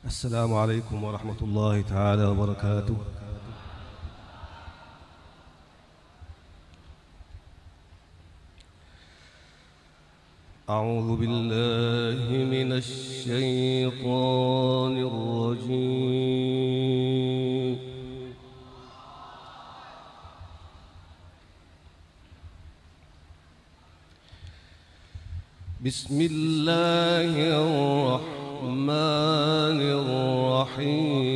السلام عليكم ورحمة الله تعالى وبركاته. أعوذ بالله من الشيطان الرجيم. بسم الله الرحمن الرحيم.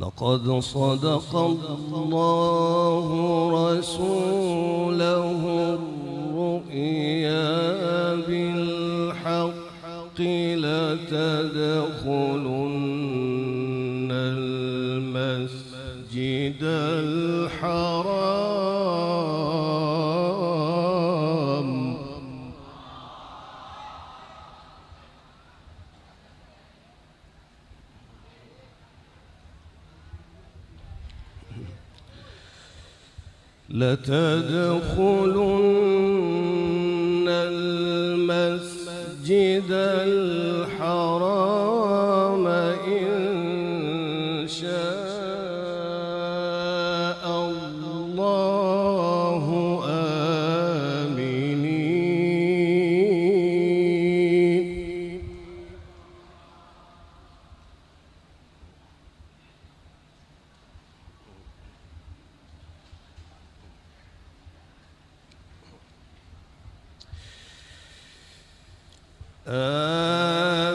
لقد صدق الله رسوله الرؤيا بالحق لتدخلن المسجد الحرام لتدخلن المسجد الحرام إن شاء الله آمنين.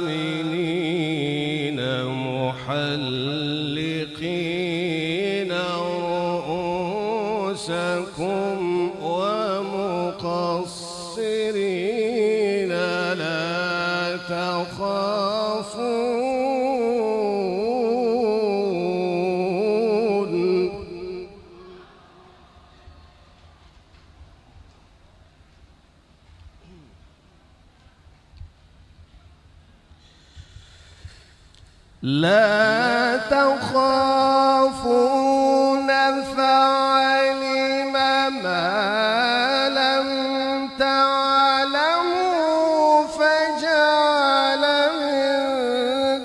آمنين محلقين رؤوسكم ومقصرين لا تخافون. لا تخافون فعلم ما لم تعلموا فجعل من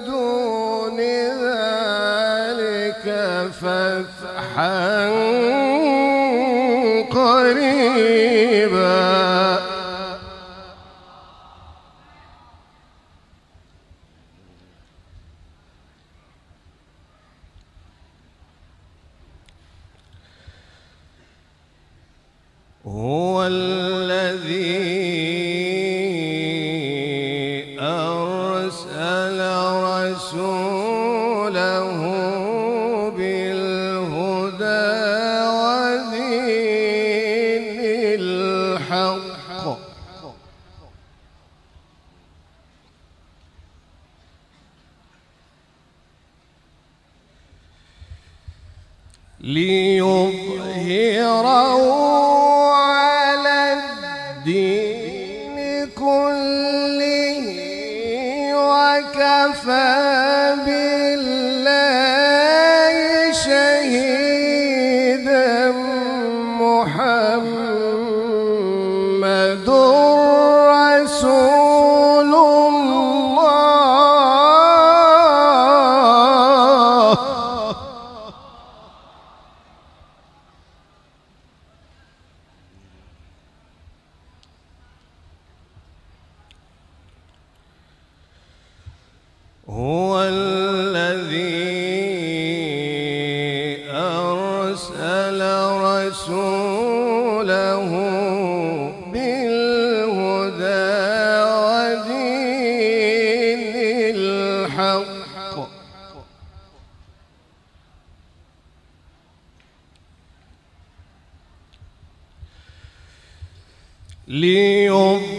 دون ذلك فتحا قريبا. هو الذي أرسل رسوله بالهدى ودين الحق ليظهره الدين كله وكفى بالله شهيدا. محمد رسول الله. هو الذي أرسل رسوله بالهدى ودين الحق ليظهره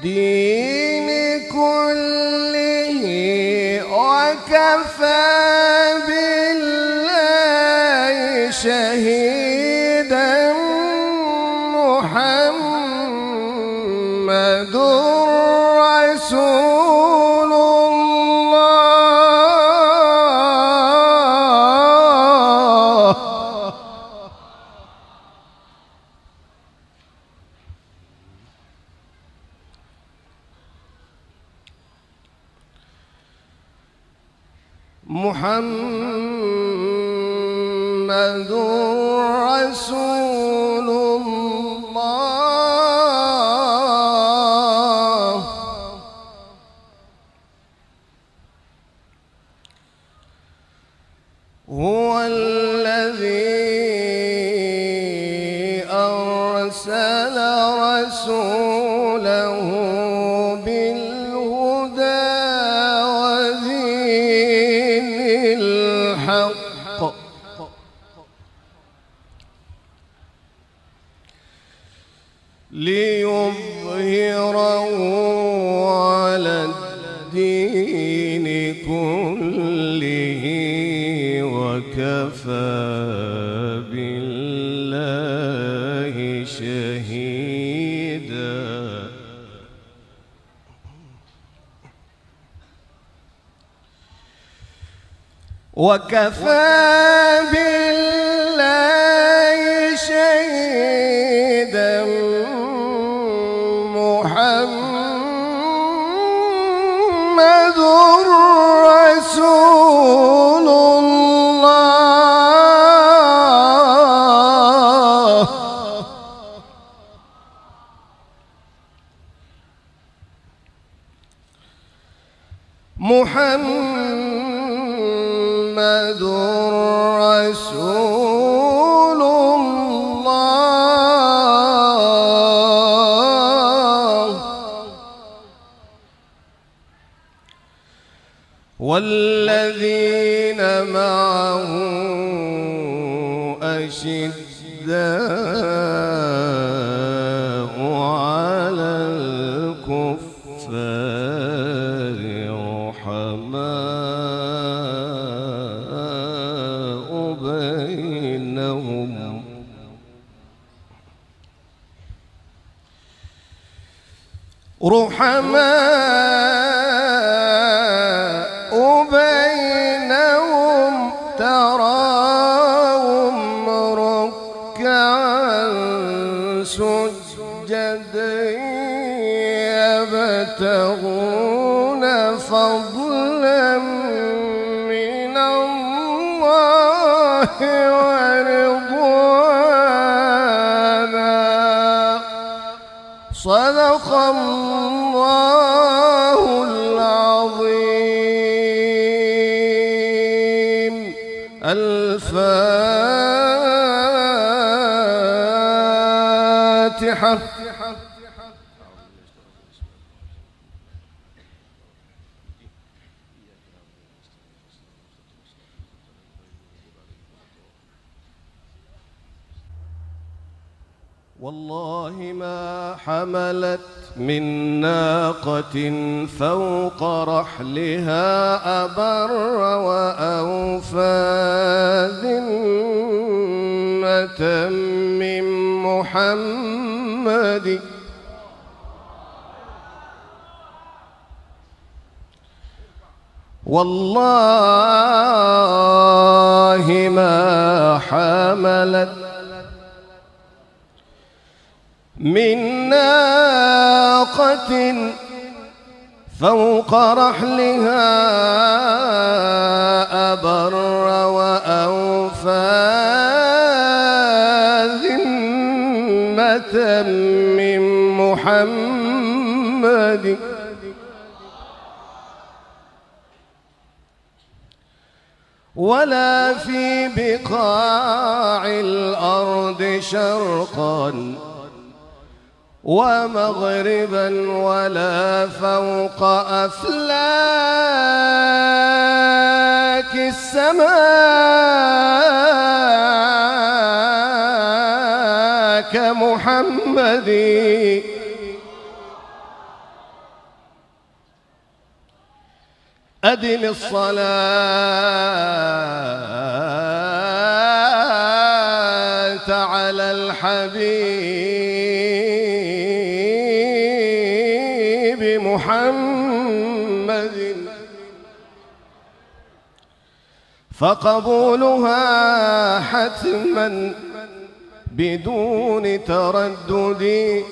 الدين كله وكفى بالله شهيدا. محمد رسول الله. محمد رسول الله هو الذي أرسل رسوله بالهدى ودين الحق ليظهره على الدين كله وكفى بالله شهيدا وكفى بالله شهيدا محمد رسول الله محمد رسول الله والذين معه أشداء على الكفار رحماء بينهم تراهم ركعا سجدا يبتغون فضلا من الله ورضوانا صدق الله العظيم. الفاتحة. والله ما حملت من ناقة فوق رحلها أبر وأوفى ذمة من محمد والله ما حملت من ناقة فوق رحلها أبر وأوفى ذمة من محمد ولا في بقاع الأرض شرقا ومغربا ولا فوق أفلاك السماء كمحمد أدم الصلاة على الحبيب محمد فقبولها حتما بدون تردد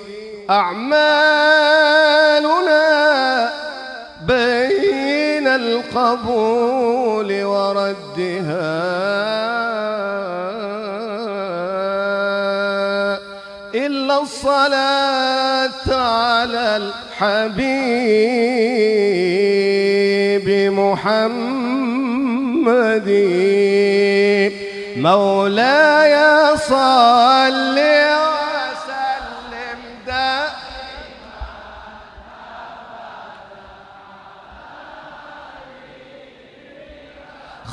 أعمالنا بين القبول وردها إلا الصلاة على الحبيب محمد. مولاي صل وسلم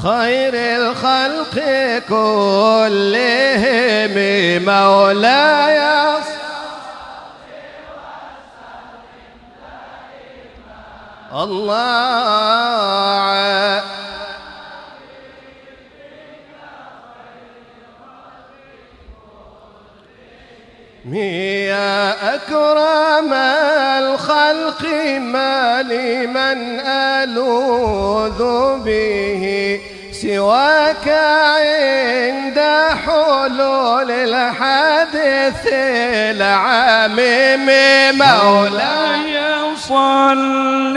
خير الخلق كلهم. مولاي الله يا أكرم الخلق ما لمن ألوذ به سواك عند حلول الحادث العميم. مولاي صل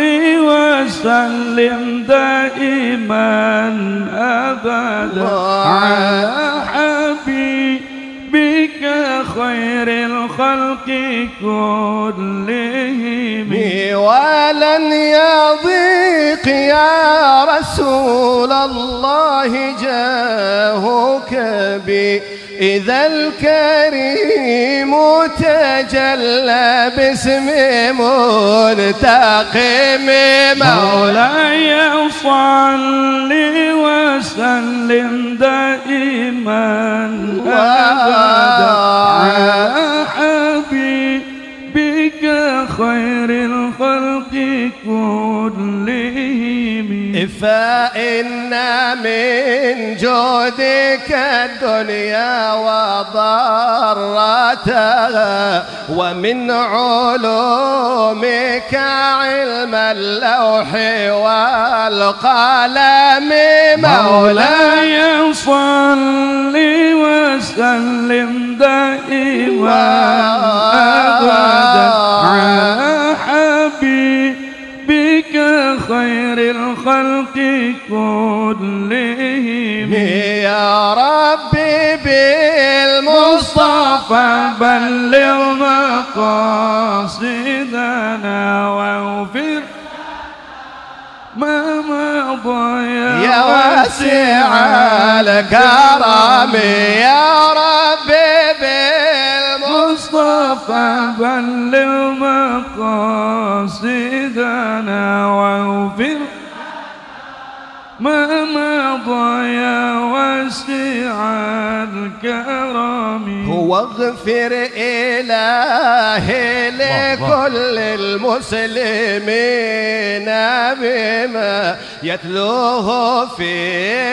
وسلم دائما أبدا على حبيبك خير الخلق كلهم. ولن يضيق يا رسول الله جاهك بي إذا الكريم تجلى باسم منتقم. مولاي صل وسلم دائما أبدا على حبيبك خير الخلق كلهم. فإن من جودك الدنيا وضرتها ومن علومك علم اللوح والقلم. مولاي صل وسلم دائما أبدا على حبيبك خير الخلق كلهم. يا ربي بالمصطفى بلغ مقاصدنا واغفر ما مضى يا واسع الكرم. يا ربي بالمصطفى بلغ مقاصدنا واغفر ما مضى يا واسع الكرم. واغفر إلهي لكل المسلمين بما يتلوه في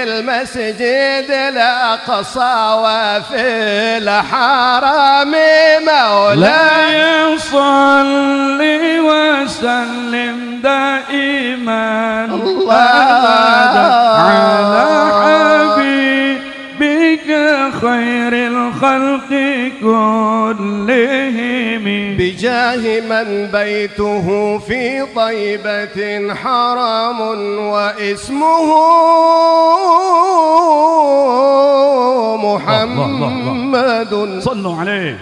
المسجد الأقصى وفي الحرم. مولاي صل وسلم دائما أبدا على حبيبك خير الخلق كلهم. بجاه من بيته في طيبة حرام واسمه محمد. صلوا عليه.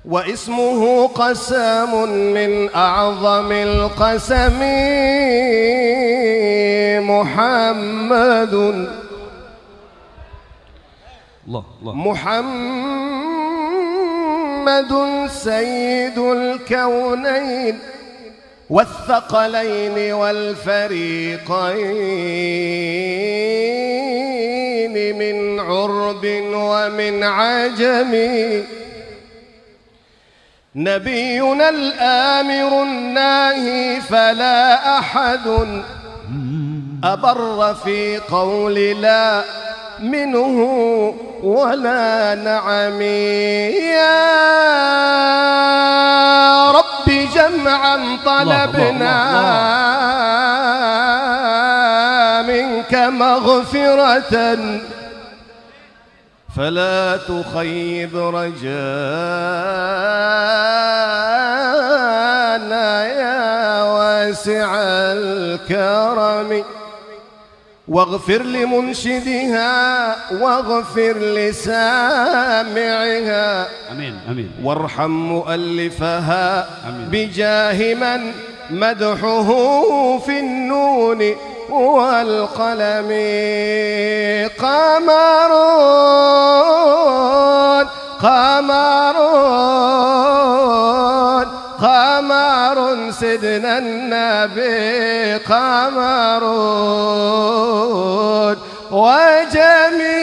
واسمه قسم من أعظم القسم محمد. محمد سيد الكونين والثقلين والفريقين من عرب ومن عجم. نبينا الآمر الناهي فلا أحد أبر في قول لا منه ولا نعم. يا رب جمعا طلبنا منك مغفرة فلا تخيب رجانا يا واسع الكرم واغفر لمنشدها واغفر لسامعها آمين آمين وارحم مؤلفها آمين. بجاه من مدحه في النون والقلم قمرون قمرون قمر سيدنا النبي قمرون وجميل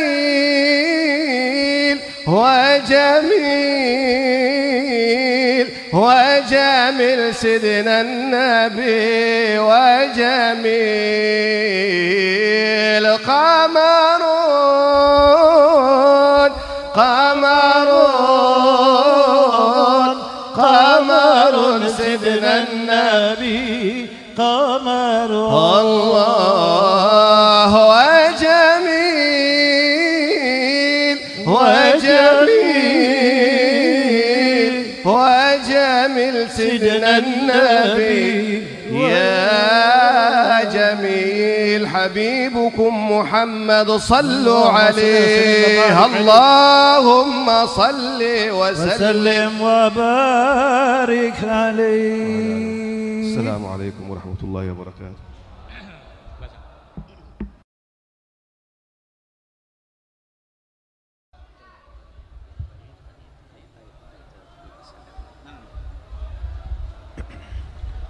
وجميل وجميل سيدنا النبي وجميل قمرون قمرون قمر سيدنا النبي قمر الله وجميل وجميل وجميل سيدنا النبي يا جميل حبيبكم محمد صلوا عليه اللهم صل وسلم وبارك عليه. السلام عليكم ورحمة الله وبركاته.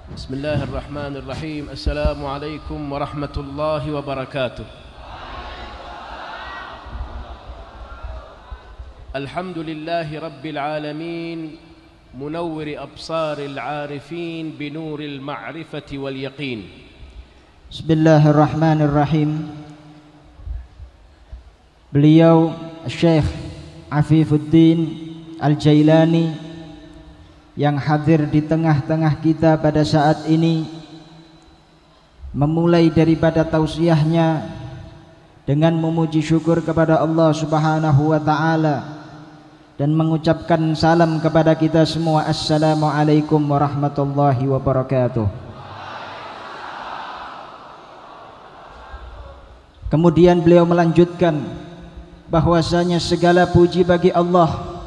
بسم الله الرحمن الرحيم. السلام عليكم ورحمة الله وبركاته. الحمد لله رب العالمين منور أبصار العارفين بنور المعرفة واليقين. بسم الله الرحمن الرحيم. Beliau Syekh Afifuddin Al-Jailani yang hadir di tengah-tengah kita pada saat ini, memulai daripada tausiahnya dengan memuji syukur kepada Allah Subhanahu wa taala dan mengucapkan salam kepada kita semua. Assalamualaikum warahmatullahi wabarakatuh. Kemudian beliau melanjutkan bahwasanya segala puji bagi Allah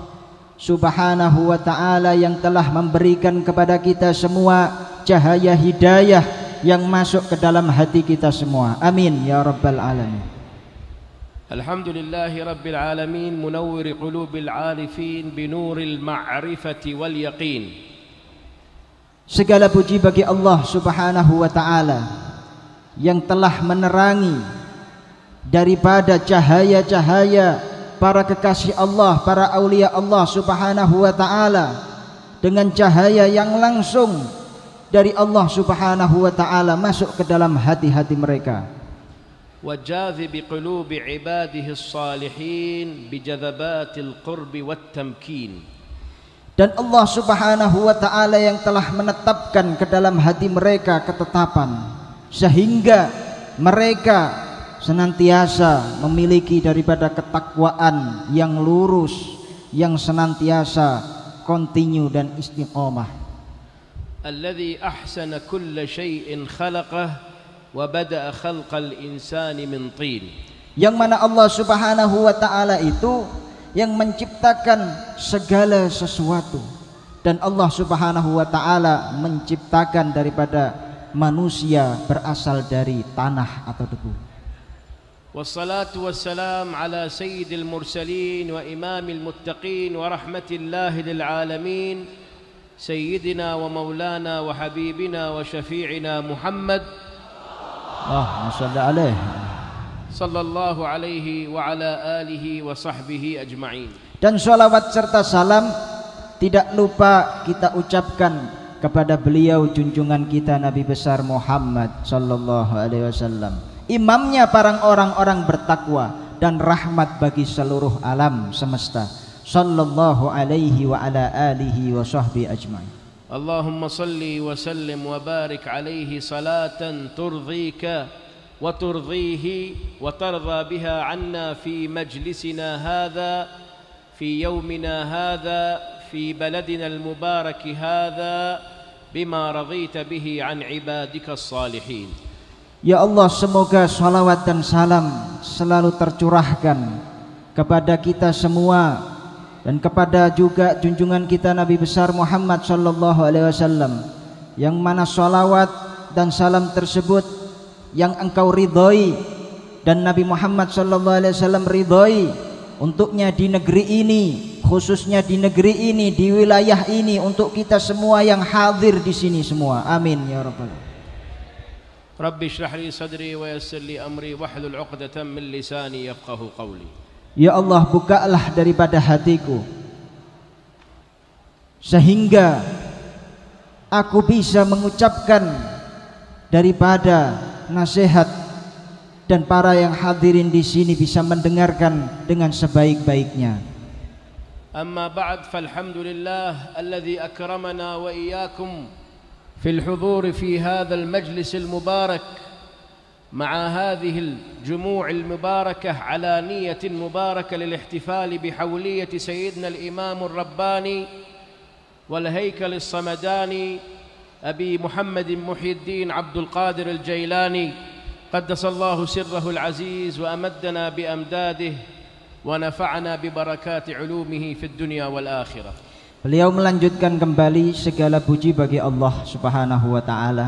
Subhanahu wa ta'ala yang telah memberikan kepada kita semua cahaya hidayah yang masuk ke dalam hati kita semua. Amin ya rabbal alamin. Alhamdulillahi rabbil alamin munawwir qulubil arifin binuril ma'rifati wal yaqin. Segala puji bagi Allah Subhanahu wa ta'ala yang telah menerangi daripada cahaya-cahaya para kekasih Allah, para aulia Allah Subhanahu wa ta'ala dengan cahaya yang langsung dari Allah Subhanahu wa ta'ala masuk ke dalam hati-hati mereka. وجاذب قلوب عباده الصالحين بجذبات القرب والتمكين. Dan Allah Subhanahu wa ta'ala yang telah menetapkan ke dalam hati mereka ketetapan sehingga mereka senantiasa memiliki daripada ketakwaan yang lurus, yang senantiasa kontinu dan istiqomah. Alladzi ahsana kulla syai'in khalaqah wa bada'a khalqal insani min tin. Yang mana Allah Subhanahu wa ta'ala itu yang menciptakan segala sesuatu, dan Allah Subhanahu wa ta'ala menciptakan daripada manusia berasal dari tanah atau debu. والصلاة والسلام على سيد المرسلين وإمام المتقين ورحمة الله للعالمين سيدنا ومولانا وحبيبنا وشفيعنا محمد صلى الله عليه وعلى آله وصحبه أجمعين. Dan sholawat serta salam tidak lupa kita ucapkan kepada beliau junjungan kita Nabi besar Muhammad sallallahu alaihi wasallam, imamnya para orang-orang bertakwa dan rahmat bagi seluruh alam semesta, sallallahu alaihi wa ala alihi wa sahbihi ajma'in. Allahumma salli wa sallim wa barik alaihi salatan turdhika wa turdhihi wa tardha biha anna fi majlisina hadha fi yawmina hadha fi baladina al-mubarak hadha بما رضيت به عن عبادك الصالحين. Ya Allah, semoga salawat dan salam selalu tercurahkan kepada kita semua dan kepada juga junjungan kita Nabi besar Muhammad sallallahu alaihi wasallam, yang mana salawat dan salam tersebut yang engkau ridhoi dan Nabi Muhammad sallallahu alaihi wasallam ridhoi untuknya di negeri ini, khususnya di negeri ini, di wilayah ini, untuk kita semua yang hadir di sini semua. Amin ya rabbal alamin. Rabbi shrah li sadri wa yassir li amri wahlul 'uqdatam min lisani yafqahu qawli. Ya Allah, bukalah daripada hatiku sehingga aku bisa mengucapkan daripada nasihat dan para yang hadirin di sini bisa mendengarkan dengan sebaik-baiknya. Amma ba'd, falhamdulillah alladhi akramana wa iyyakum في الحضور في هذا المجلس المبارك مع هذه الجموع المباركة على نية مباركة للاحتفال بحولية سيدنا الإمام الرباني والهيكل الصمداني أبي محمد محي الدين عبد القادر الجيلاني قدس الله سره العزيز وأمدنا بأمداده ونفعنا ببركات علومه في الدنيا والآخرة. Beliau melanjutkan kembali, segala puji bagi Allah Subhanahu wa ta'ala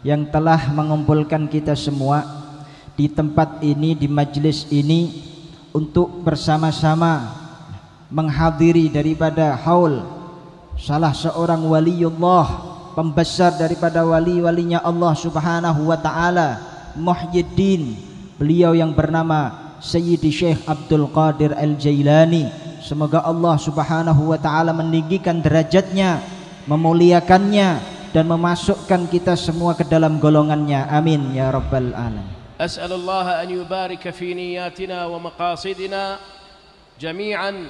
yang telah mengumpulkan kita semua di tempat ini, di majlis ini, untuk bersama-sama menghadiri daripada haul salah seorang waliullah, pembesar daripada wali-walinya Allah Subhanahu wa ta'ala, Muhyiddin, beliau yang bernama Sayyidi Syekh Abdul Qadir Al-Jailani. Semoga Allah Subhanahu wa ta'ala meninggikan derajatnya, memuliakannya, dan memasukkan kita semua ke dalam golongannya. Amin ya rabbal alamin. As'alullah an yubarik fi niyatina wa maqasidina jami'an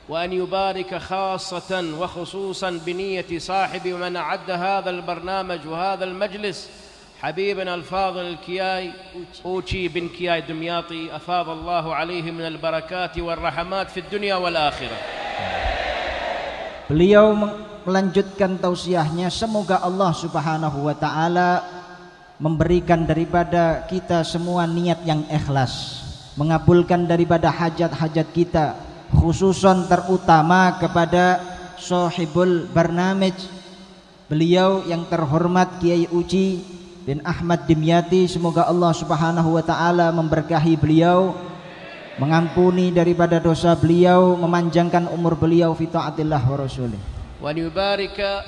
wa an yubarik khassatan wa khususan bi niyyati sahibi man a'adda hadha al-barnamaj wa hadha al-majlis حبيبنا الفاضل الكياي أوتشي بن كياي دمياطي أفاض الله عليه من البركات والرحمات في الدنيا والآخرة. Beliau melanjutkan tausiahnya, semoga Allah Subhanahu wa ta'ala memberikan daripada kita semua niat yang ikhlas, mengabulkan daripada hajat-hajat kita, khususan terutama kepada sahibul barnamij, beliau yang terhormat Kiai Uci bin Ahmad Dimyati. Semoga Allah Subhanahu wa ta'ala memberkahi beliau, mengampuni daripada dosa beliau, memanjangkan umur beliau fi taatillah wa rasulih. Wa yubarika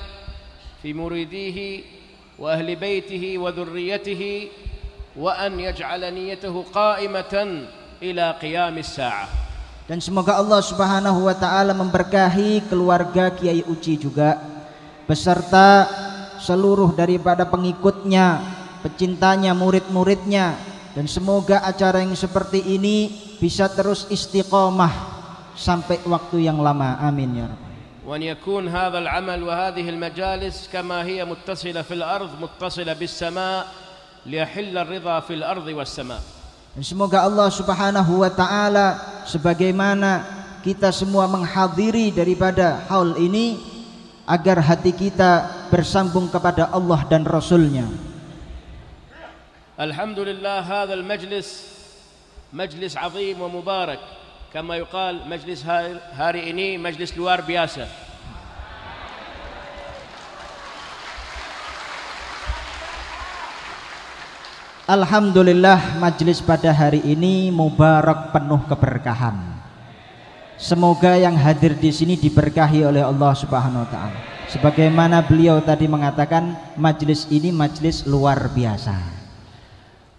fi muridihi wa ahli baitihi wa dhurriyyatihi wa an yaj'ala niyyatahu qa'imatan ila qiyamis sa'ah. Dan semoga Allah Subhanahu wa ta'ala memberkahi keluarga Kiai Uci juga beserta seluruh daripada pengikutnya, pecintanya, murid-muridnya, dan semoga acara yang seperti ini bisa terus istiqomah sampai waktu yang lama. Amin ya rabbal alamin. Wa an yakun hadha al-amal wa hadhihi al-majalis kama hiya muttasila fil ard muttasila bis sama' liyahilla ar-ridha fil ardi was sama'. Dan semoga Allah Subhanahu wa ta'ala sebagaimana kita semua menghadiri daripada haul ini, agar hati kita bersambung kepada Allah dan Rasulnya. Alhamdulillah, hadha al-majlis majlis azim wa mubarak, kama yuqal majlis hari ini majlis luar biasa. Alhamdulillah, majlis pada hari ini mubarak, penuh keberkahan. Semoga yang hadir di sini diberkahi oleh Allah Subhanahu wa ta'ala. Sebagaimana beliau tadi mengatakan, majlis ini majlis luar biasa.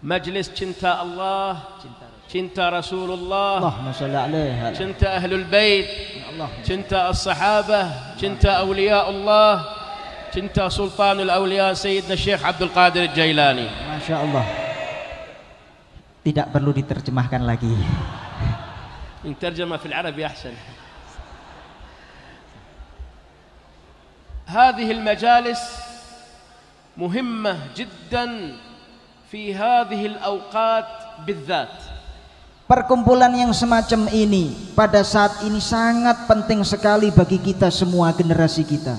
Majlis cinta Allah, cinta Rasulullah, Allahumma shalli alaihi, cinta Ahlul Bait, cinta as-sahabah, cinta awliya Allah, cinta Sultanul Awliya Sayyidina Syekh Abdul Qadir Jailani. Masya Allah, tidak perlu diterjemahkan lagi. ترجمة في العربي أحسن. هذه المجالس مهمة جدا في هذه الأوقات بالذات. Perkumpulan yang semacam ini pada saat ini sangat penting sekali bagi kita semua, generasi kita.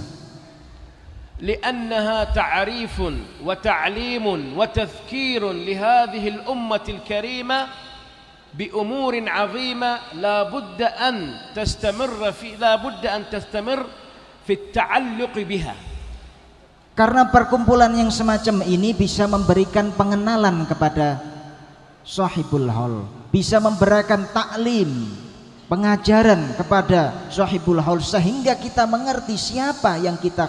لأنها تعريف وتعليم وتذكير لهذه الأمة الكريمة بأمور عظيمة لا بد أن تستمر في التعلق بها. Karena perkumpulan yang semacam ini bisa memberikan pengenalan kepada sahibul haul, bisa memberikan taklim, pengajaran kepada sahibul haul, sehingga kita mengerti siapa yang kita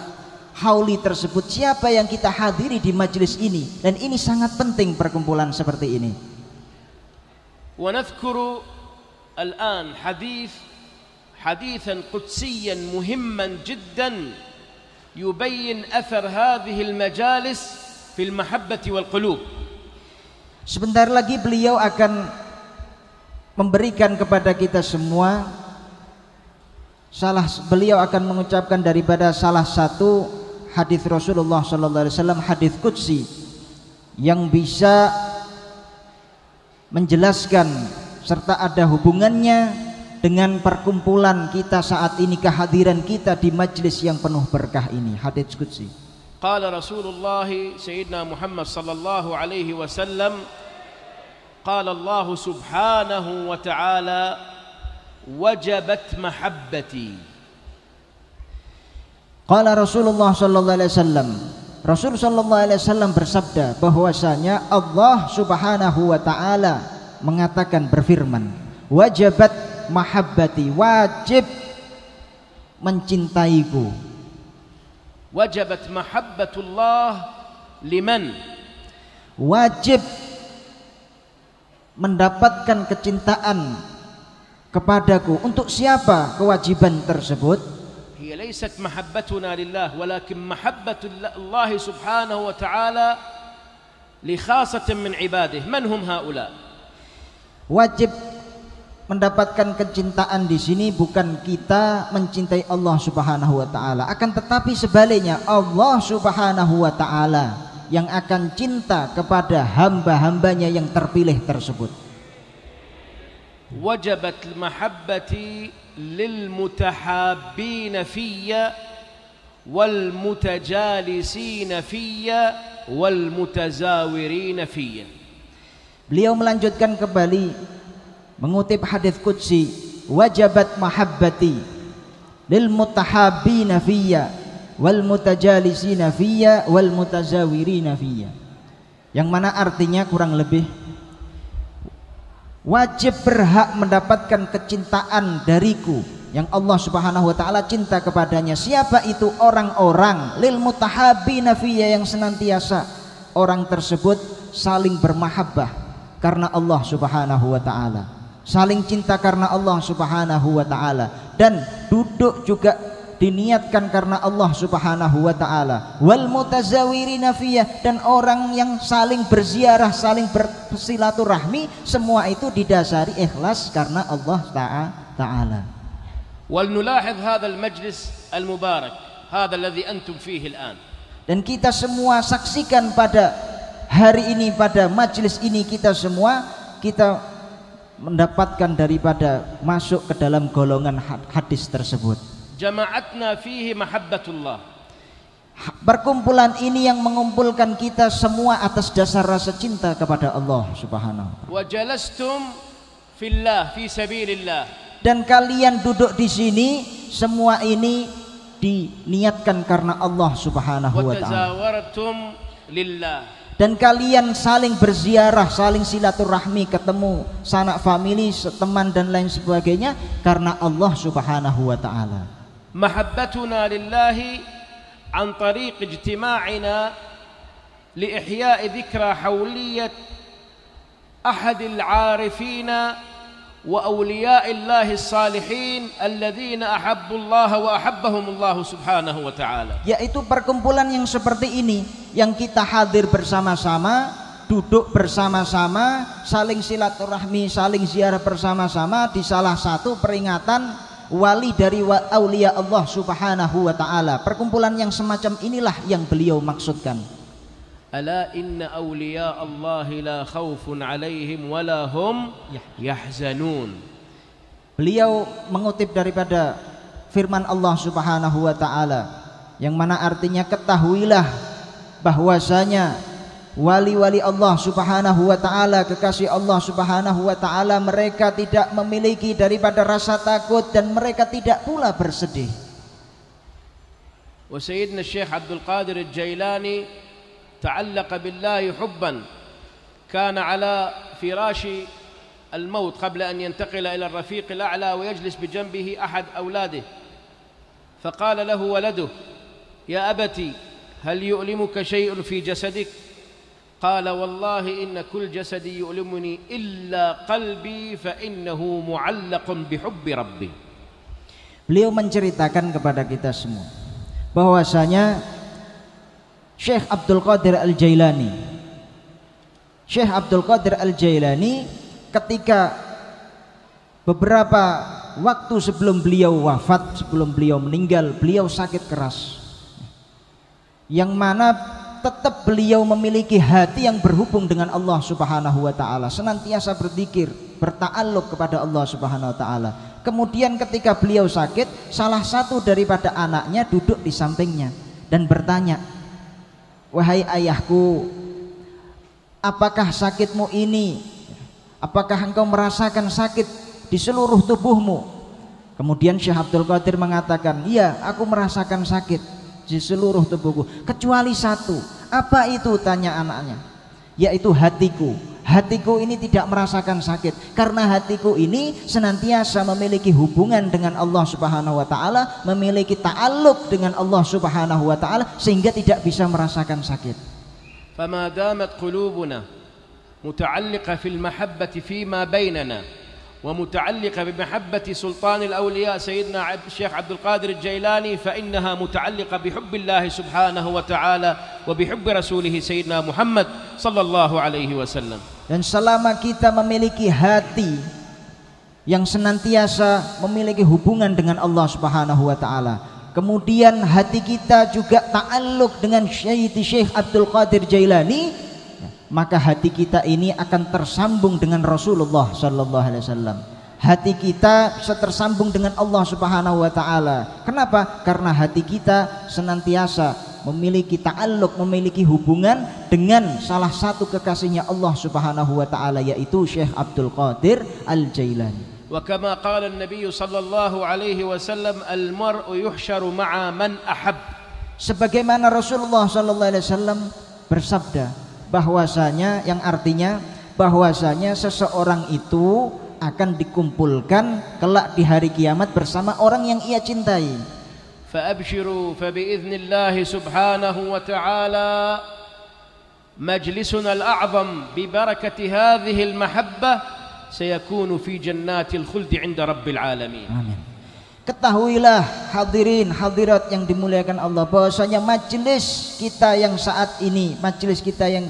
hauli tersebut, siapa yang kita hadiri di majelis ini. Dan ini sangat penting perkumpulan seperti ini. ونذكر الآن حديثا قدسيا مهما جدا يبين أثر هذه المجالس في المحبة والقلوب. Sebentar lagi beliau akan memberikan kepada kita semua, beliau akan mengucapkan daripada salah satu hadis Rasulullah sallallahu alaihi wasallam, hadis qudsi yang bisa menjelaskan serta ada hubungannya dengan perkumpulan kita saat ini, kehadiran kita di majlis yang penuh berkah ini. Hadits qudsi. Qala Rasulullah Sayyidina Muhammad sallallahu alaihi wasallam, qala Allah subhanahu wa ta'ala, wajabat mahabbati. Qala Rasulullah sallallahu alaihi wasallam, Rasul sallallahu alaihi wasallam bersabda bahwasanya Allah subhanahu wa ta'ala mengatakan, berfirman, wajabat mahabbati, wajib mencintaiku. Wajabat mahabbatullah liman, wajib mendapatkan kecintaan kepadaku. Untuk siapa kewajiban tersebut? هي ليست محبتنا لله ولكن محبة الله سبحانه وتعالى لخاصة من عباده. من هم هؤلاء؟ Wajib mendapatkan kecintaan di sini bukan kita mencintai Allah Subhanahu wa taala, akan tetapi sebaliknya Allah Subhanahu wa taala yang akan cinta kepada hamba-hambanya yang terpilih tersebut. Wajabat mahabbati lil mutahabbin fiyya wal mutajalisin fiyya wal mutazawirin fiyya. Beliau melanjutkan kembali mengutip hadis qudsi, wajabat mahabbati lil mutahabbin fiyya wal mutajalisin fiyya wal mutazawirin fiyya, yang mana artinya kurang lebih wajib berhak mendapatkan kecintaan dariku yang Allah Subhanahu wa taala cinta kepadanya. Siapa itu? Orang-orang lil mutahabbina fiyya, yang senantiasa orang tersebut saling bermahabbah karena Allah Subhanahu wa taala, saling cinta karena Allah Subhanahu wa taala, dan duduk juga diniatkan karena Allah Subhanahu wa taala. Wal mutazawirina fiyya, dan orang yang saling berziarah, saling bersilaturahmi, semua itu didasari ikhlas karena Allah taala. Wal nulahidh hadzal majlis al mubarak, hadzal ladzi antum fihi al'an. Dan kita semua saksikan pada hari ini, pada majlis ini, kita semua kita mendapatkan daripada masuk ke dalam golongan hadis tersebut. Jama'atna fihi mahabbatullah. Perkumpulan ini yang mengumpulkan kita semua atas dasar rasa cinta kepada Allah Subhanahu. Wa jalastum fillah fi sabilillah. Dan kalian duduk di sini semua ini diniatkan karena Allah Subhanahu wa taala. Wa tazawartum lillah. Dan kalian saling berziarah, saling silaturahmi, ketemu sanak famili, teman dan lain sebagainya karena Allah Subhanahu wa taala. محبتنا لله عن طريق اجتماعنا لإحياء ذكرى حولية أحد العارفين وأولياء الله الصالحين الذين أحبوا الله وأحبهم الله سبحانه وتعالى. Yaitu perkumpulan yang seperti ini yang kita hadir bersama-sama, duduk bersama-sama, saling silaturahmi, saling ziarah bersama-sama di salah satu peringatan wali dari aulia Allah Subhanahu wa taala. Perkumpulan yang semacam inilah yang beliau maksudkan. Ala inna aulia Allah la khaufun alaihim wa la hum yahzanun. Beliau mengutip daripada firman Allah Subhanahu wa taala, yang mana artinya ketahuilah bahwasanya wali-wali Allah Subhanahu wa taala, kekasih Allah Subhanahu wa taala, mereka tidak memiliki daripada rasa takut dan mereka tidak pula bersedih. Wa Sayyidina Syekh Abdul Qadir Al-Jailani ta'allaqa billahi hubban kana ala firashi الموت قبل أن ينتقل إلى الرفيق الأعلى ويجلس بجنبه أحد أولاده فقال له ولده يا أبتي هل يؤلمك شيء في جسدك؟ قال والله إن كل جسدي يؤلمني إلا قلبي فإنه معلق بحب ربي. Beliau menceritakan kepada kita semua bahwasanya Syekh Abdul Qadir Al-Jailani, Syekh Abdul Qadir Al-Jailani ketika beberapa waktu sebelum beliau wafat, sebelum beliau meninggal, beliau sakit keras, yang mana tetap beliau memiliki hati yang berhubung dengan Allah Subhanahu wa taala, senantiasa berzikir, berta'alluq kepada Allah Subhanahu wa taala. Kemudian ketika beliau sakit, salah satu daripada anaknya duduk di sampingnya dan bertanya, wahai ayahku, apakah sakitmu ini? Apakah engkau merasakan sakit di seluruh tubuhmu? Kemudian Syekh Abdul Qadir mengatakan, iya, aku merasakan sakit di seluruh tubuhku kecuali satu. Apa itu? Tanya anaknya. Yaitu hatiku. Hatiku ini tidak merasakan sakit karena hatiku ini senantiasa memiliki hubungan dengan Allah Subhanahu wa taala, memiliki ta'alluq dengan Allah Subhanahu wa taala sehingga tidak bisa merasakan sakit. Fama damat qulubuna متعلقة في المحبة فيما بيننا ومتعلقة بمحبة سلطان الأولياء سيدنا الشيخ عبد القادر الجيلاني فإنها متعلقة بحب الله سبحانه وتعالى وبحب رسوله سيدنا محمد صلى الله عليه وسلم. Dan selama kita memiliki hati yang senantiasa memiliki hubungan dengan Allah Subhanahu wa taala, kemudian hati kita juga ta'alluq dengan Syekh Abdul Qadir Jailani, maka hati kita ini akan tersambung dengan Rasulullah sallallahu alaihi wasallam. Hati kita tersambung dengan Allah Subhanahu wa taala. Kenapa? Karena hati kita senantiasa memiliki ta'alluq, memiliki hubungan dengan salah satu kekasihnya Allah Subhanahu wa taala, yaitu Syekh Abdul Qadir Al-Jailani. Wa kama qala an-nabiy sallallahu alaihi wasallam al-mar'u yuhsyaru ma'a man ahab. Sebagaimana Rasulullah sallallahu alaihi wasallam bersabda bahwasanya, yang artinya bahwasanya seseorang itu akan dikumpulkan kelak di hari kiamat bersama orang yang ia cintai. فأبشروا فبإذن الله سبحانه وتعالى مجلسنا الأعظم ببركة هذه المحبة سيكون في جنات الخلد عند رب العالمين. Amin. Ketahuilah hadirin hadirat yang dimuliakan Allah, bahwasanya majelis kita yang saat ini, majelis kita yang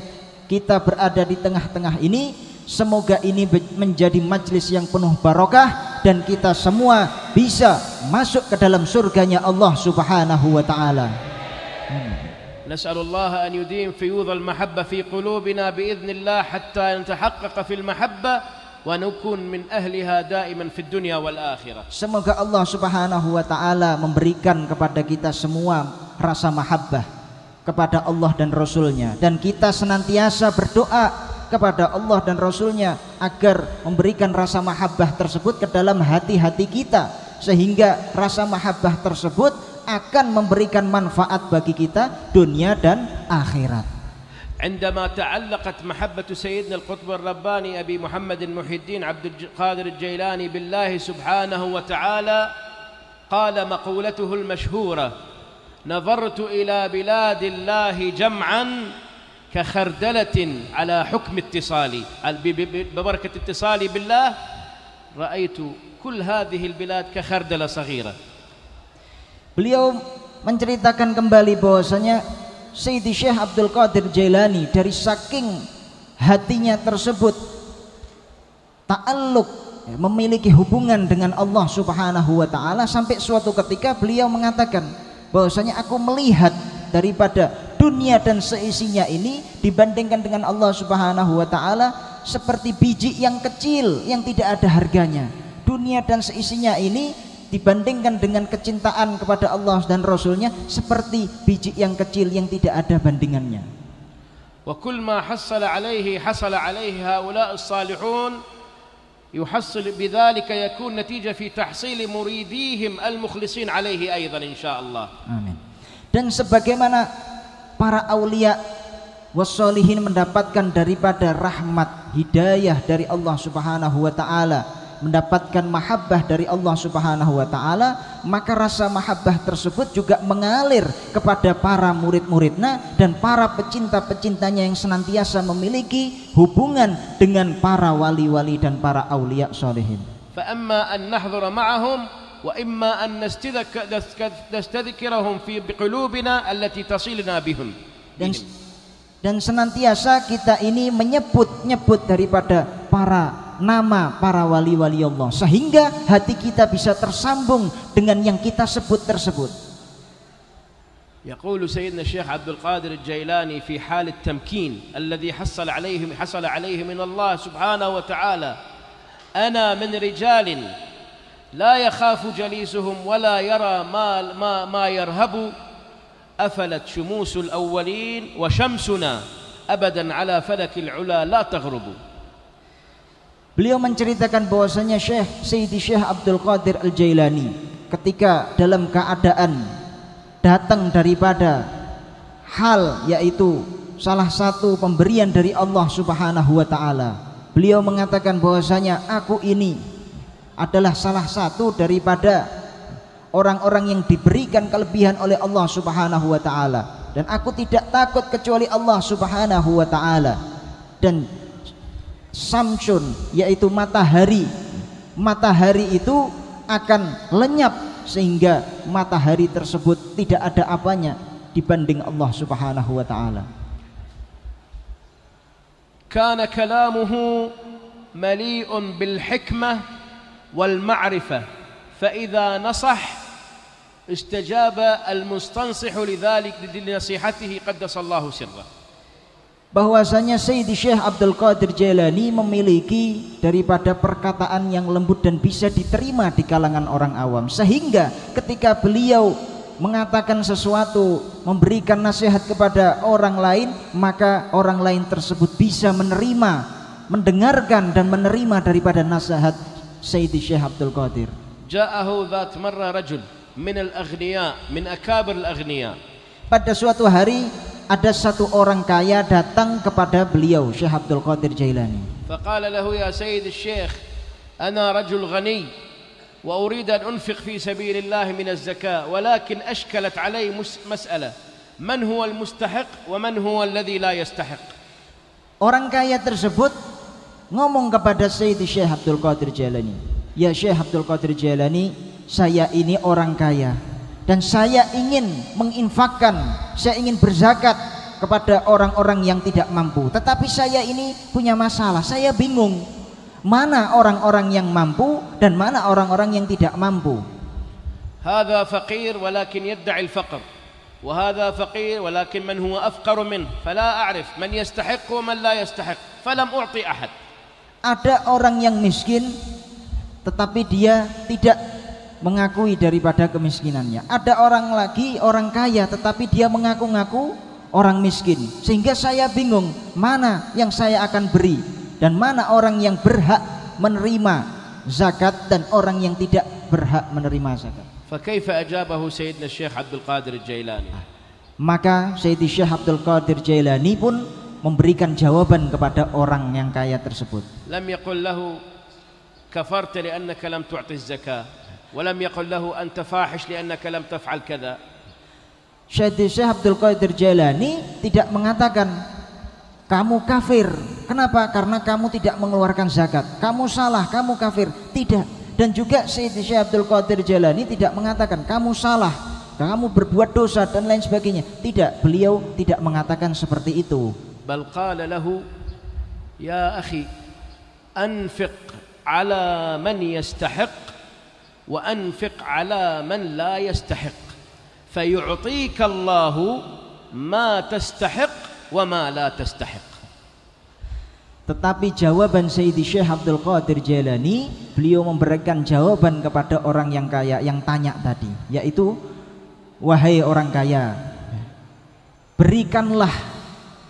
kita berada di tengah-tengah ini, semoga ini menjadi majelis yang penuh barokah dan kita semua bisa masuk ke dalam surganya Allah Subhanahu wa taala. Nas'alullah an yudim fiyudhal mahabbah fi qulubina biiznillah hatta natahaqqaqa fil mahabbah wa nakun min ahliha daiman fid dunya wal akhirah. Semoga Allah Subhanahu wa taala memberikan kepada kita semua rasa mahabbah kepada Allah dan Rasulnya, dan kita senantiasa berdoa kepada Allah dan Rasulnya agar memberikan rasa mahabbah tersebut ke dalam hati-hati kita, sehingga rasa mahabbah tersebut akan memberikan manfaat bagi kita dunia dan akhirat. عندما تعلقت محبة سيدنا القطب الرباني أبي محمد محي الدين عبد القادر الجيلاني بالله سبحانه وتعالى قال مقولته المشهورة نظرت إلى بلاد الله جمعا كخردلة على حكم اتصالي ببركة اتصالي بالله رأيت كل هذه البلاد كخردلة صغيرة. Beliau menceritakan kembali bahwasanya Sayyidi Syekh Abdul Qadir Jailani dari saking hatinya tersebut ta'alluq, memiliki hubungan dengan Allah Subhanahu wa taala, sampai suatu ketika beliau mengatakan bahwasanya aku melihat daripada dunia dan seisinya ini dibandingkan dengan Allah Subhanahu wa taala seperti biji yang kecil yang tidak ada harganya. Dunia dan seisinya ini dibandingkan dengan kecintaan kepada Allah dan Rasulnya seperti biji yang kecil yang tidak ada bandingannya. وكل ما حصل عليه هؤلاء الصالحون يحصل بذلك يكون نتيجة في تحصيل مريديهم المخلصين عليه أيضا إن شاء الله. Amin. Dan sebagaimana para aulia wassalihin mendapatkan daripada rahmat hidayah dari Allah Subhanahu wa taala, mendapatkan mahabbah dari Allah Subhanahu wa taala, maka rasa mahabbah tersebut juga mengalir kepada para murid-muridnya dan para pecinta-pecintanya yang senantiasa memiliki hubungan dengan para wali-wali dan para aulia sholihin. فأما أن نحضر معهم وإما أن نستذكرهم في قلوبنا التي تصلنا بهم. Dan senantiasa kita ini menyebut daripada nama para wali-wali Allah sehingga hati kita bisa tersambung dengan yang kita sebut tersebut. يقول سيدنا الشيخ عبد القادر الجيلاني في حال التمكين الذي حصل عليه من الله سبحانه وتعالى: أنا من رجال لا يخاف جليسهم ولا يرى ما يرهب أفلت شموس الأولين وشمسنا أبدا على فلك العلا لا تغرب. Beliau menceritakan bahwasanya Sayyidi Syekh Abdul Qadir Al-Jailani ketika dalam keadaan datang daripada hal yaitu salah satu pemberian dari Allah Subhanahu wa taala, beliau mengatakan bahwasanya aku ini adalah salah satu daripada orang-orang yang diberikan kelebihan oleh Allah Subhanahu wa taala, dan aku tidak takut kecuali Allah Subhanahu wa taala. Dan samsun yaitu matahari itu akan lenyap sehingga matahari tersebut tidak ada apanya dibanding Allah Subhanahu wa taala. Kana kalamuhu mali'un bil hikmah wal ma'rifah fa idza nasah istajaba al mustansih lidzalik li nasihatihi qaddasallahu sirrah. Bahwasanya Sayyidi Syekh Abdul Qadir Jailani memiliki daripada perkataan yang lembut dan bisa diterima di kalangan orang awam, sehingga ketika beliau mengatakan sesuatu, memberikan nasihat kepada orang lain, maka orang lain tersebut bisa menerima, mendengarkan dan menerima daripada nasihat Sayyidi Syekh Abdul Qadir. Ja'ahu dzat marra rajul min al-aghniya min akabir al-aghniya. Pada suatu hari ada satu orang kaya datang kepada beliau Syekh Abdul Qadir Jailani. Faqala lahu ya Sayyid al-Syekh, ana rajul ghani wa urid an unfiq fi sabilillah min az-zakah walakin ashkalat alayya mas'alah man huwa al-mustahiq wa man huwa alladhi la yastahiq. Orang kaya tersebut ngomong kepada Sayyid Syekh Abdul Qadir Jailani, ya Syekh Abdul Qadir Jailani, saya ini orang kaya dan saya ingin menginfakkan, saya ingin berzakat kepada orang-orang yang tidak mampu. Tetapi saya ini punya masalah, saya bingung mana orang-orang yang mampu dan mana orang-orang yang tidak mampu. Hadza faqir walakin yad'i al-faqr wa hadza faqir walakin man huwa afqar min fala a'rif man yastahiq wa man la yastahiq falam u'ti ahad. Ada orang yang miskin tetapi dia tidak mengakui daripada kemiskinannya. Ada orang lagi orang kaya tetapi dia mengaku-ngaku orang miskin, sehingga saya bingung mana yang saya akan beri dan mana orang yang berhak menerima zakat dan orang yang tidak berhak menerima zakat. Fakaifa ajabahu Sayyidina Syekh Abdul Qadir Jailani? Maka Sayyidi Syekh Abdul Qadir Jailani pun memberikan jawaban kepada orang yang kaya tersebut. Lam yaqul lahu kafarta li'annaka lam tu'ti az-zakah ولم يقل له أنت فاحش لأنك لم تفعل كذا. Syekh Abdul Qadir Jailani tidak mengatakan kamu kafir. Kenapa? Karena kamu tidak mengeluarkan zakat. Kamu salah, kamu kafir. Tidak. Dan juga Syekh Abdul Qadir Jailani tidak mengatakan kamu salah, kamu berbuat dosa dan lain sebagainya. Tidak, beliau tidak mengatakan seperti itu. Bal qala lahu ya akhi anfiq ala man yastahiq wa anfiq ala man la yastahiq fayu'tika Allahu ma tastahiq wa ma la tastahiq. Tetapi jawaban Sayyidi Syekh Abdul Qadir Jailani, beliau memberikan jawaban kepada orang yang kaya yang tanya tadi, yaitu, wahai orang kaya, berikanlah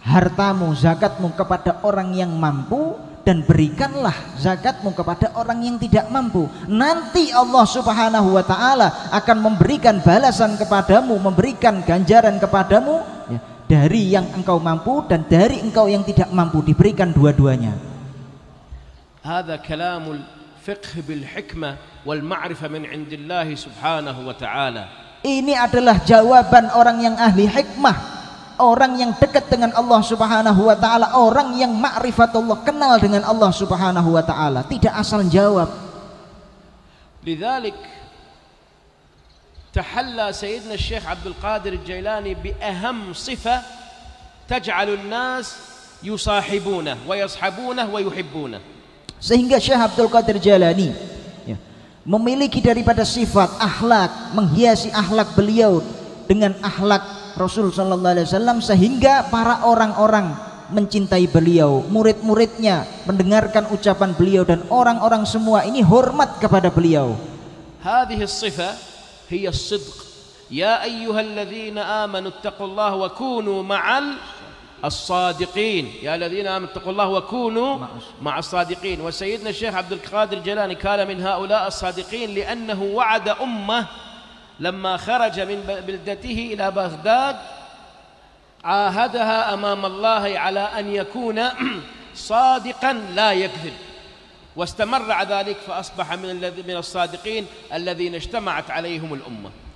hartamu, zakatmu kepada orang yang mampu, dan berikanlah zakatmu kepada orang yang tidak mampu. Nanti Allah Subhanahu wa ta'ala akan memberikan balasan kepadamu, memberikan ganjaran kepadamu, ya, dari yang engkau mampu dan dari engkau yang tidak mampu, diberikan dua-duanya. هذا كلام الفقه بالحكمة والمعرفة من عند الله سبحانه وتعالى. Ini adalah jawaban orang yang ahli hikmah, orang yang dekat dengan Allah Subhanahu wa ta'ala, orang yang ma'rifatullah, kenal dengan Allah Subhanahu wa ta'ala, tidak asal jawab. لذلك تحلى سيدنا الشيخ عبد القادر الجيلاني بأهم صفة تجعل الناس يصاحبونه ويصحبونه ويحبونه. Sehingga Syekh Abdul Qadir Jailani, ya, memiliki daripada sifat akhlak, menghiasi akhlak beliau dengan akhlak Rasul sallallahu alaihi wasallam, sehingga para orang-orang mencintai beliau, murid-muridnya mendengarkan ucapan beliau, dan orang-orang semua ini hormat kepada beliau. هذه الصفة هي الصدق. يا أيها الذين آمنوا اتقوا الله وكونوا مع الصادقين. يا الذين آمنوا اتقوا الله وكونوا مع الصادقين. وسيدنا الشيخ عبد القادر الجيلاني كان من هؤلاء الصادقين، لأنه وعد أمة لما خرج من بلدته إلى بغداد، عاهدها أمام الله على أن يكون صادقا لا يكذب، واستمر ذلك فأصبح من الصادقين الذين اجتمعت عليهم الأمة.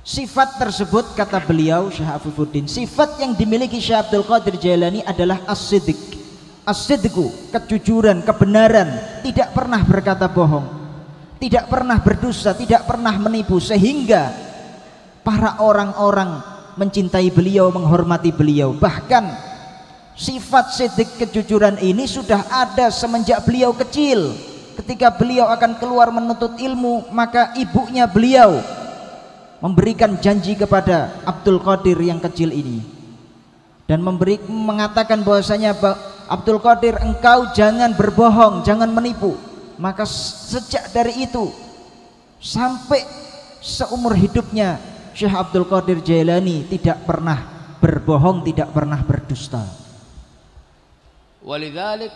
Sifat tersebut, kata beliau Syekh Afifuddin, sifat yang dimiliki Syekh Abdul Qadir Jailani adalah as-sidq. As-sidqu, kejujuran, kebenaran, tidak pernah berkata bohong, tidak pernah berdusta, tidak pernah menipu, sehingga para orang-orang mencintai beliau, menghormati beliau. Bahkan sifat sidq, kejujuran ini sudah ada semenjak beliau kecil. Ketika beliau akan keluar menuntut ilmu, maka ibunya beliau memberikan janji kepada Abdul Qadir yang kecil ini, dan mengatakan bahwasanya, Abdul Qadir, engkau jangan berbohong, jangan menipu. Maka sejak dari itu sampai seumur hidupnya, Syekh Abdul Qadir Jailani tidak pernah berbohong, tidak pernah berdusta. ولذلك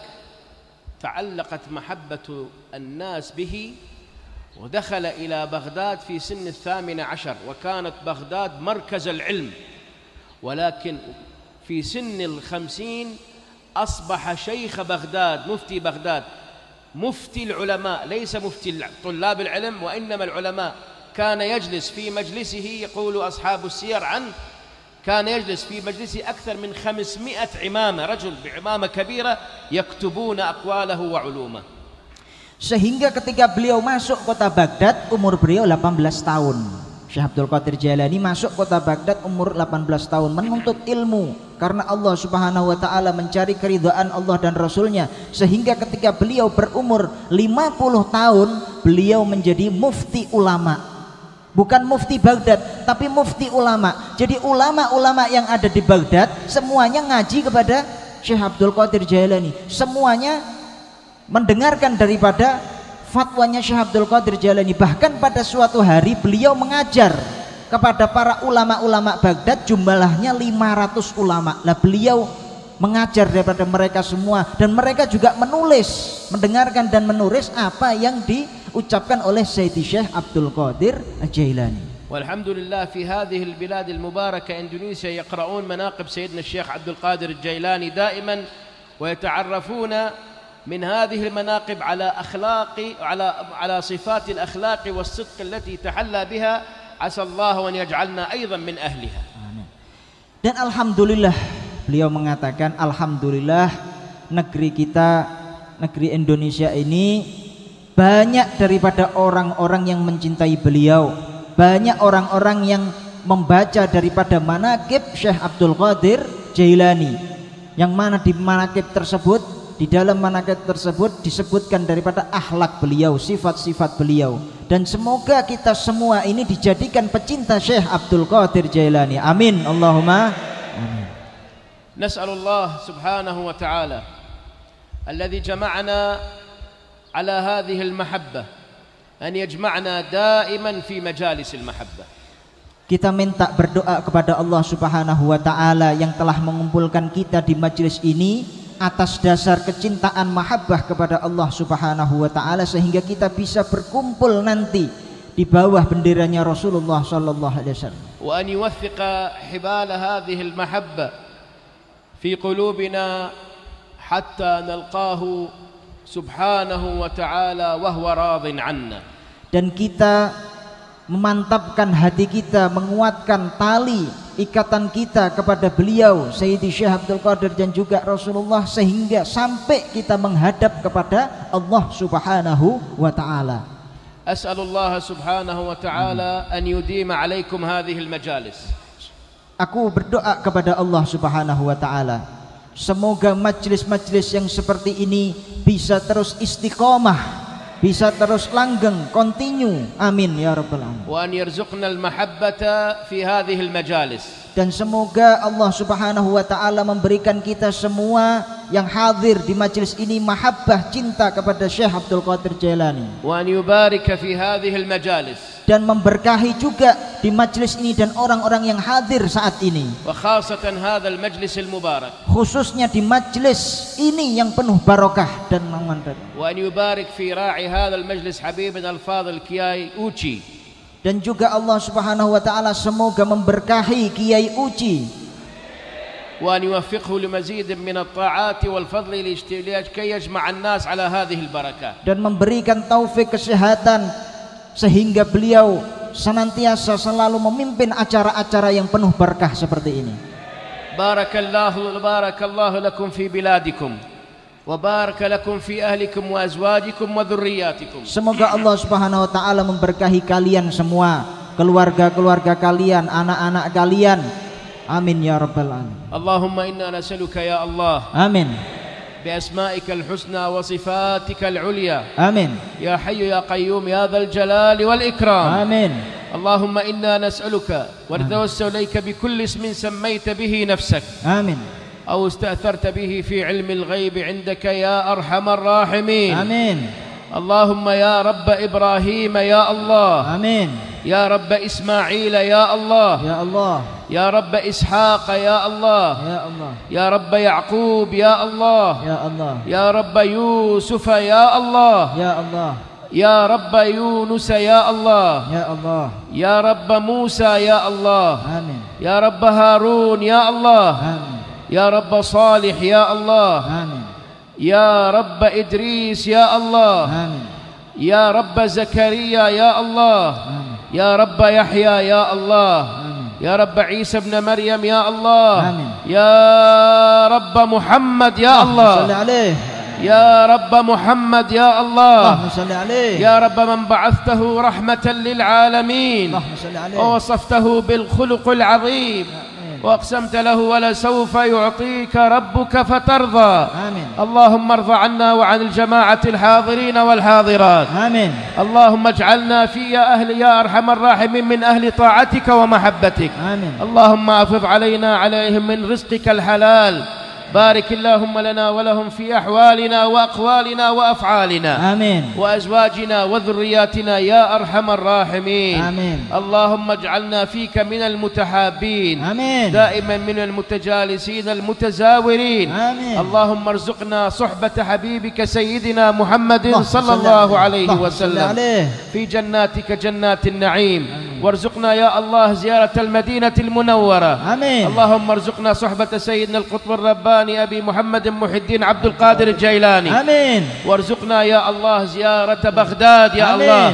تعلقت محبة الناس به، ودخل إلى بغداد في سن 18، وكانت بغداد مركز العلم، ولكن في سن 50 أصبح شيخ بغداد، مفتي بغداد، مفتي العلماء، ليس مفتي طلاب العلم وإنما العلماء. كان يجلس في مجلسه، يقول أصحاب السير عنه، كان يجلس في مجلسه أكثر من 500 عمامة، رجل بعمامة كبيرة يكتبون أقواله وعلومه. Sehingga ketika beliau masuk kota Baghdad, umur beliau 18 tahun. Syekh Abdul Qadir Jailani masuk kota Baghdad umur 18 tahun, menuntut ilmu karena Allah Subhanahu wa ta'ala, mencari keridhaan Allah dan Rasulnya. Sehingga ketika beliau berumur 50 tahun, beliau menjadi mufti ulama. Bukan mufti Baghdad, tapi mufti ulama. Jadi ulama-ulama yang ada di Baghdad semuanya ngaji kepada Syekh Abdul Qadir Jailani, semuanya mendengarkan daripada fatwanya Syekh Abdul Qadir Jailani. Bahkan pada suatu hari beliau mengajar kepada para ulama-ulama Baghdad, jumlahnya 500 ulama. Lah beliau mengajar daripada mereka semua, dan mereka juga menulis, mendengarkan dan menulis apa yang diucapkan oleh Sayyidi Syekh Abdul Qadir Jailani. Walhamdulillah, fi hadhihi albilad almubarakah Indonesia yaqra'un manaqib Sayyidina Syekh Abdul Qadir Jailani daiman, wa yata'arrafuna من هذه المناقب على أخلاق على صفات الأخلاق والصدق التي تحلى بها، عسى الله أن يجعلنا أيضا من أهلها. Dan alhamdulillah, beliau mengatakan alhamdulillah, negeri kita, negeri Indonesia ini banyak daripada orang-orang yang mencintai beliau, banyak orang-orang yang membaca daripada manaqib Syekh Abdul Qadir Jailani, yang mana di manaqib tersebut, di dalam manaqib tersebut disebutkan daripada akhlak beliau, sifat-sifat beliau. Dan semoga kita semua ini dijadikan pecinta Syekh Abdul Qadir Jailani. Amin, Allahumma amin. Nas'alullah subhanahu wa ta'ala الذي جمعنا على هذه المحبة أن يجمعنا دائما في مجالس المحبة. Kita minta berdoa kepada Allah Subhanahu wa taala yang telah mengumpulkan kita di majelis ini atas dasar kecintaan mahabbah kepada Allah Subhanahu wa taala, sehingga kita bisa berkumpul nanti di bawah benderanya Rasulullah sallallahu alaihi wasallam. Wa an yuwathiqa hibal hadhihi al-mahabba fi qulubina hatta nalqahu subhanahu wa ta'ala wa huwa radin 'anna. Dan kita memantapkan hati kita, menguatkan tali ikatan kita kepada beliau Sayyidi Syekh Abdul Qadir dan juga Rasulullah, sehingga sampai kita menghadap kepada Allah Subhanahu wa ta'ala. As'alullah subhanahu wa ta'ala an yudima alaikum hadhihi al-majalis. Aku berdoa kepada Allah Subhanahu wa ta'ala, semoga majlis-majlis yang seperti ini bisa terus istiqomah, bisa terus langgeng, continue. Amin ya rabbal alamin. Wa an yarzuqna al-mahabbata fi hadhihi al-majalis. Dan semoga Allah Subhanahu wa ta'ala memberikan kita semua yang hadir di majelis ini mahabbah, cinta kepada Syekh Abdul Qadir Jailani. Wa an yubarika fi hadhihi al-majalis. Dan memberkahi juga di majelis ini dan orang-orang yang hadir saat ini. Wa khasatan hadzal majlis al-mubarak. Khususnya di majelis ini yang penuh barokah dan manfaat. Wa an yubarik fi ra'i hadzal majlis habibina al-fadil Kiai Uci. Dan juga Allah Subhanahu wa ta'ala semoga memberkahi Kiai Uci, wa an yuwaffiqhu limazid min at-ta'ati wal fadli likay yajma' an-nas ala hadhihi al-barakat. Dan memberikan taufik kesehatan sehingga beliau senantiasa selalu memimpin acara-acara yang penuh berkah seperti ini. Barakallahu lakum fi biladikum wa baraka lakum fi ahlikum wa azwajikum wa dhurriyyatikum. Semoga Allah Subhanahu wa ta'ala memberkahi kalian semua, keluarga-keluarga kalian, anak-anak kalian. Amin ya rabbal alamin. Allahumma inna nas'aluka ya Allah. Amin. Bi asma'ikal husna wa sifatikal ulya. Amin. Ya hayyu ya qayyum ya dzal jalali wal ikram. Amin. Allahumma inna nas'aluka wa natawassalu ilayka bi kulli ismin sammayta bihi nafsak. Amin. أو استأثرت به في علم الغيب عندك يا أرحم الراحمين. آمين. اللهم يا رب إبراهيم يا الله. آمين. يا رب إسماعيل يا الله. يا الله. يا رب إسحاق يا الله. يا الله. يا رب يعقوب يا الله. يا الله. يا رب يوسف يا الله. يا الله. يا رب يونس يا الله. يا الله. يا رب موسى يا الله. آمين. يا رب هارون يا الله. آمين. يا رب صالح يا الله. آمين. يا رب إدريس يا الله. آمين. يا رب زكريا يا الله. آمين. يا رب يحيى يا الله. آمين. يا رب عيسى ابن مريم يا الله. آمين. يا رب محمد يا الله. صل عليه. يا رب محمد يا الله. اللهم صل عليه. يا رب من بعثته رحمة للعالمين اللهم صل عليه. ووصفته بالخلق العظيم وأقسمت له ولسوف يعطيك ربك فترضى. آمين. اللهم ارض عنا وعن الجماعة الحاضرين والحاضرات. آمين. اللهم اجعلنا في يا أهل يا أرحم الراحمين من أهل طاعتك ومحبتك. آمين. اللهم أفض علينا عليهم من رزقك الحلال. بارك اللهم لنا ولهم في أحوالنا وأقوالنا وأفعالنا. آمين. وأزواجنا وذرياتنا يا أرحم الراحمين. آمين. اللهم اجعلنا فيك من المتحابين. آمين. دائما من المتجالسين المتزاورين. آمين. اللهم ارزقنا صحبة حبيبك سيدنا محمد صلى الله عليه وسلم في جناتك جنات النعيم. وارزقنا يا الله زيارة المدينة المنورة. آمين. اللهم ارزقنا صحبة سيدنا القطب الرباني أبي محمد محي الدين عبد القادر الجيلاني. آمين. وارزقنا يا الله زيارة بغداد يا الله.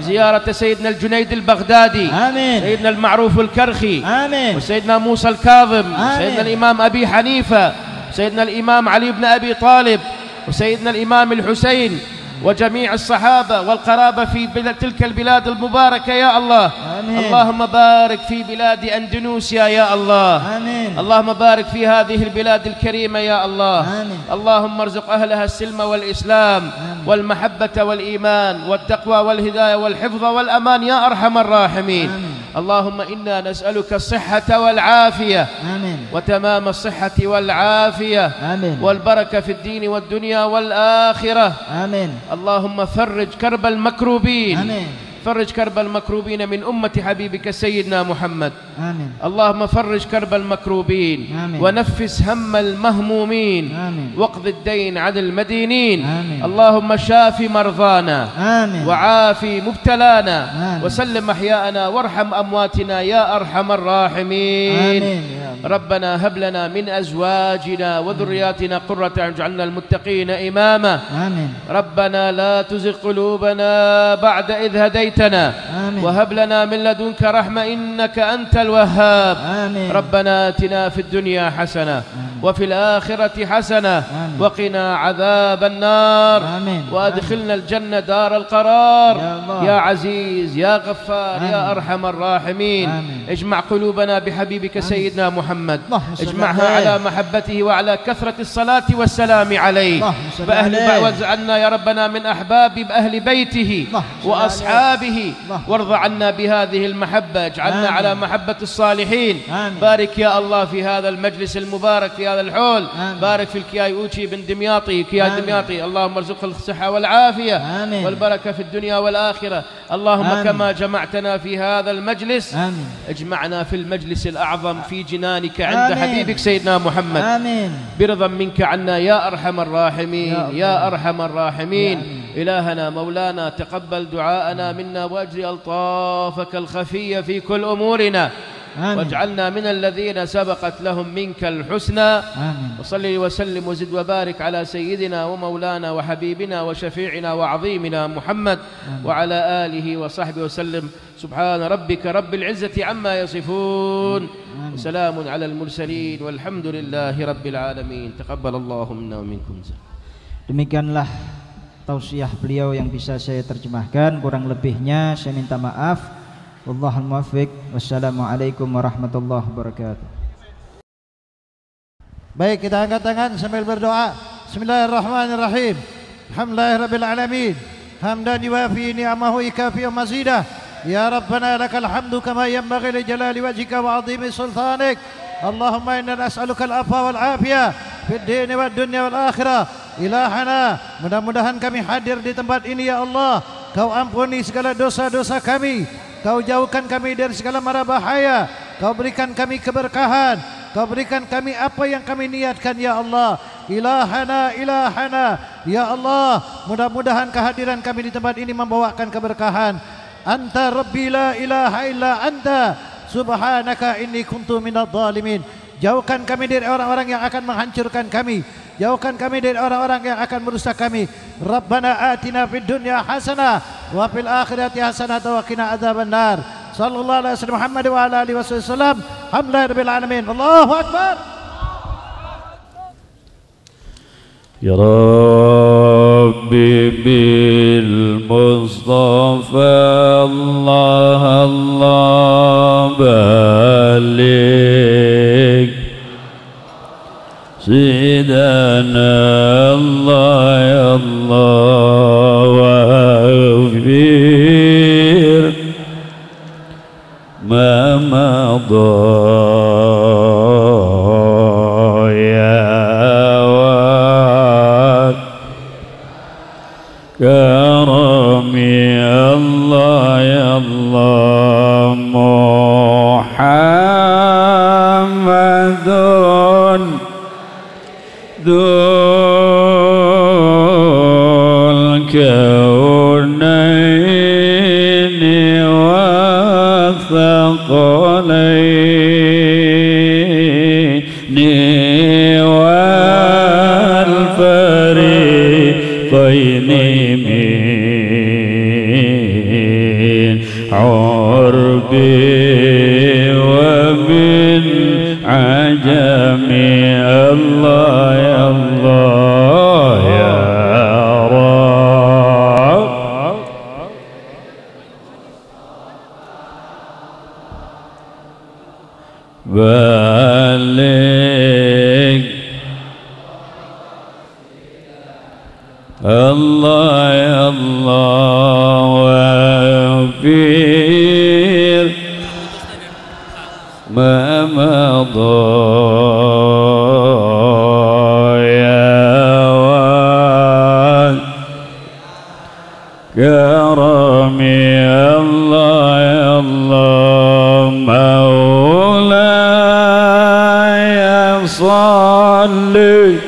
زيارة سيدنا الجنيد البغدادي. آمين. سيدنا المعروف الكرخي. آمين. وسيدنا موسى الكاظم. آمين. سيدنا الإمام أبي حنيفة. سيدنا الإمام علي بن أبي طالب. وسيدنا الإمام الحسين وجميع الصحابة والقرابة في تلك البلاد المباركة يا الله. اللهم بارك في بلاد أندونيسيا يا الله. اللهم بارك في هذه البلاد الكريمة يا الله. اللهم ارزق أهلها السلم والإسلام والمحبة والإيمان والتقوى والهداية والحفظ والأمان يا أرحم الراحمين. اللهم إنا نسألك الصحة والعافية وتمام الصحة والعافية والبركة في الدين والدنيا والآخرة. اللهم فرج كرب المكروبين. فرج كرب المكروبين من أمة حبيبك سيدنا محمد. اللهم فرج كرب المكروبين ونفس هم المهمومين واقض الدين عن المدينين. اللهم شاف مرضانا وعافي مبتلانا وسلم أحياءنا وارحم أمواتنا يا أرحم الراحمين. ربنا هب لنا من أزواجنا وذرياتنا قرة أعين واجعلنا المتقين إماما. ربنا لا تزغ قلوبنا بعد إذ هديتنا وهب لنا من لدنك رحمة إنك أنت الوهاب. ربنا آتنا في الدنيا حسنة وفي الآخرة حسنة وقنا عذاب النار وأدخلنا الجنة دار القرار يا عزيز يا غفار يا أرحم الراحمين. اجمع قلوبنا بحبيبك سيدنا محمد. اجمعها على محبته وعلى كثرة الصلاة والسلام عليه. واجعلنا يا ربنا من أحباب أهل بيته وأصحابه وارض عنا بهذه المحبة. اجعلنا على محبة الصالحين. بارك يا الله في هذا المجلس المبارك في هذا الحول. بارك في الكياي أوتشي بن دمياطي كياي دمياطي. اللهم ارزقه الصحة والعافية والبركة في الدنيا والآخرة. اللهم كما جمعتنا في هذا المجلس اجمعنا في المجلس الأعظم في جنانك عند حبيبك سيدنا محمد برضا منك عنا يا أرحم الراحمين يا أرحم الراحمين. إلهنا مولانا تقبل دعاءنا منا وأجري ألطافك الخفية في كل أمورنا واجعلنا من الذين سبقت لهم منك الحسنى. وصلي وسلم وزد وبارك على سيدنا ومولانا وحبيبنا وشفيعنا وعظيمنا محمد وعلى آله وصحبه وسلم. سبحان ربك رب العزة عما يصفون وسلام على المرسلين والحمد لله رب العالمين. تقبل الله منا ومنكم. Demikianlah tausiah beliau yang bisa saya terjemahkan. Kurang lebihnya saya minta maaf. Wallahul muwaffiq. Wassalamualaikum warahmatullahi wabarakatuh. Baik, kita angkat tangan sambil berdoa. Bismillahirrahmanirrahim. Alhamdulillahirabbil alamin. Hamdan yuwafi ni'amahu ikafi wa mazidah. Ya Rabbana lakal hamdu kama yanbaghi li jalali wajhika wa 'azimi sultanik. Allahumma inna nas'aluka al-'afwa wal 'afiyah fid dini wad dunya wal akhirah. Ilahana, mudah-mudahan kami hadir di tempat ini ya Allah. Kau ampuni segala dosa-dosa kami. Kau jauhkan kami dari segala mara bahaya. Kau berikan kami keberkahan. Kau berikan kami apa yang kami niatkan ya Allah. Ilahana, ilahana ya Allah. Mudah-mudahan kehadiran kami di tempat ini membawakan keberkahan. Anta Rabbi la ilaha illa anta. Subhanaka inni kuntu minadh dhalimin. Jauhkan kami dari orang-orang yang akan menghancurkan kami. Jauhkan kami dari orang-orang yang akan merusak kami. Rabbana atina fid dunya hasanah wa fil akhirati hasanah wa qina adzabannar. Sallallahu alaihi wasallam Muhammad wa ala alihi wasallam. Alhamdulillahirabbil alamin. Allahu akbar. Ya Rabbi bil Mustafa Allah Allah balik Sayyidana Allah ya Allah waghfir ma madha Karami Allah ya Allah Muhammadun Dzul kaunaini wa thaqalaini wal fariqaini عربي ومن عجمي الله يا الله يا رب بلغ الله يا الله وفير ما مضى كرمي الله يا الله مولاي صلي